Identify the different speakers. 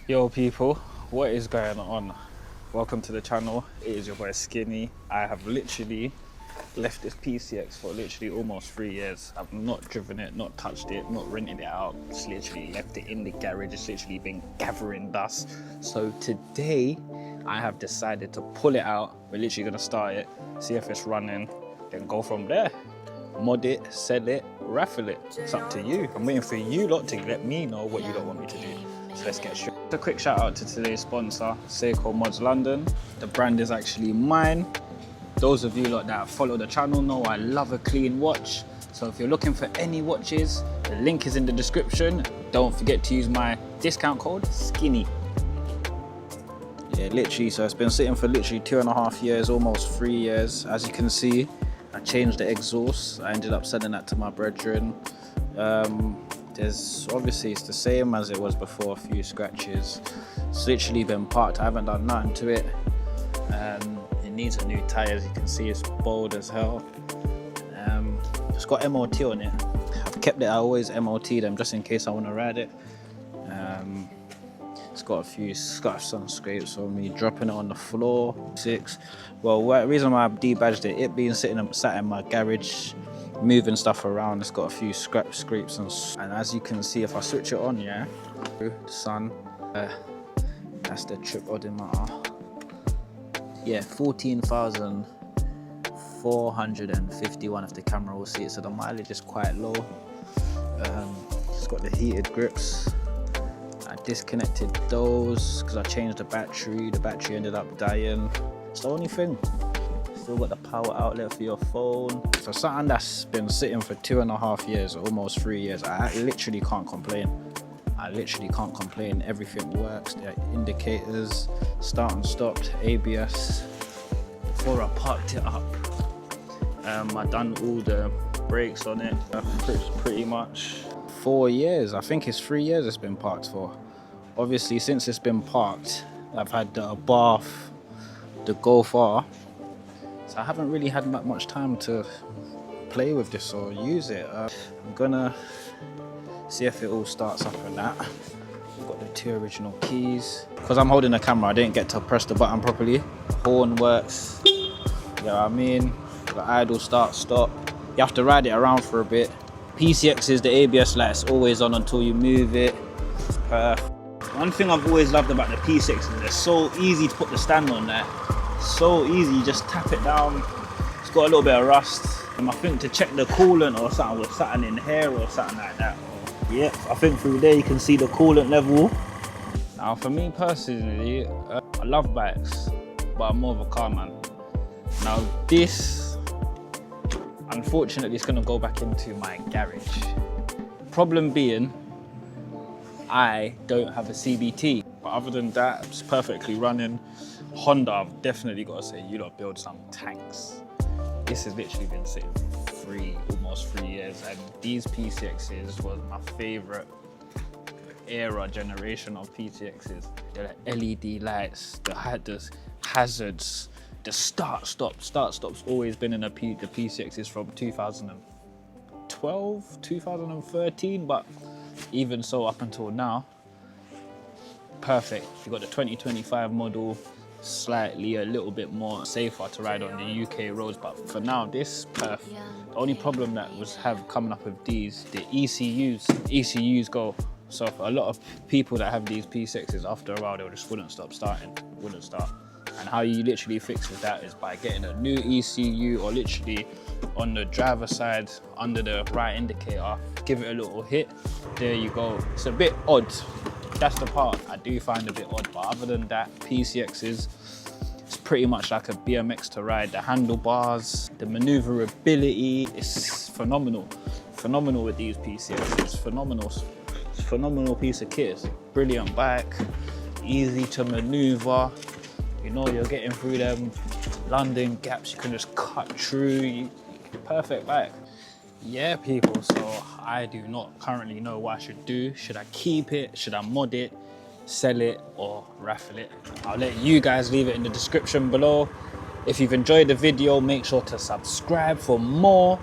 Speaker 1: Yo people, what is going on? Welcome to the channel. It is your boy Skiinye. I have literally left this PCX for literally almost 3 years. I've not driven it, not touched it, not rented it out. Just literally left it in the garage. It's literally been gathering dust. So today I have decided to pull it out. We're literally gonna start it, see if it's running, then go from there. Mod it, sell it, raffle it. It's up to you. I'm waiting for you lot to let me know what you lot want me to do. So let's get straight. A quick shout out to today's sponsor, Seiko Mods London. The brand is actually mine. Those of you lot that follow the channel know I love a clean watch. So if you're looking for any watches, the link is in the description. Don't forget to use my discount code, Skiinye. Yeah, literally, so it's been sitting for literally 2.5 years, almost 3 years. As you can see, I changed the exhaust. I ended up sending that to my brethren. There's obviously it's the same as it was before, a few scratches. It's literally been parked. I haven't done nothing to it. It needs a new tyre, as you can see, it's bold as hell. It's got MOT on it. I've kept it, I always MOT them just in case I want to ride it. It's got a few scuffs and scrapes on me, dropping it on the floor. Well, the reason why I've debadged it being sat in my garage, moving stuff around, it's got a few scrapes and as you can see, if I switch it on, yeah, the sun, that's the trip odometer. Yeah, 14,451 if the camera will see it, so the mileage is quite low. It's got the heated grips. I disconnected those because I changed the battery ended up dying. It's the only thing. Still got the power outlet for your phone. For something that's been sitting for 2.5 years, almost 3 years, I literally can't complain. Everything works. The indicators, start and stopped, ABS. Before I parked it up, I done all the brakes on it. Pretty much 4 years. I think it's 3 years it's been parked for. Obviously, since it's been parked, I've had the bath, the go far. I haven't really had much time to play with this or use it. I'm gonna see if it all starts up and that. I've got the 2 original keys. Because I'm holding the camera, I didn't get to press the button properly. Horn works, you know what I mean? The idle start, stop. You have to ride it around for a bit. PCX is the ABS lights always on until you move it. It's perfect. One thing I've always loved about the P6 is it's so easy to put the stand on there. So easy, you just tap it down. It's got a little bit of rust. I think to check the coolant or something with something in here or something like that. Yeah, I think through there you can see the coolant level. Now for me personally, I love bikes, but I'm more of a car man. Now this, unfortunately, it's gonna go back into my garage. Problem being, I don't have a CVT. But other than that, it's perfectly running. Honda, I've definitely got to say, you lot build some tanks. This has literally been sitting for almost 3 years, and these PCXs was my favorite generation of PCXs. The LED lights, the hazards, the start-stop's always been in the PCXs from 2012, 2013, but even so up until now, perfect. You got the 2025 model, slightly a little bit more safer to ride on the UK roads, but for now this perfect. The only problem that was coming up with these, the ECUs go. So for a lot of people that have these P6s, after a while they just wouldn't start. And how you literally fix with that is by getting a new ECU, or literally on the driver's side under the right indicator, give it a little hit. There you go. It's a bit odd. That's the part I do find a bit odd, but other than that, PCXs, it's pretty much like a BMX to ride. The handlebars, the maneuverability, it's phenomenal. Phenomenal with these PCXs, it's phenomenal. It's a phenomenal piece of kit. It's a brilliant bike, easy to maneuver. You know you're getting through them London gaps, you can just cut through. Perfect bike. Yeah, people, so I do not currently know what I should do. Should I keep it? Should I mod it, sell it, or raffle it? I'll let you guys leave it in the description below. If you've enjoyed the video, make sure to subscribe for more.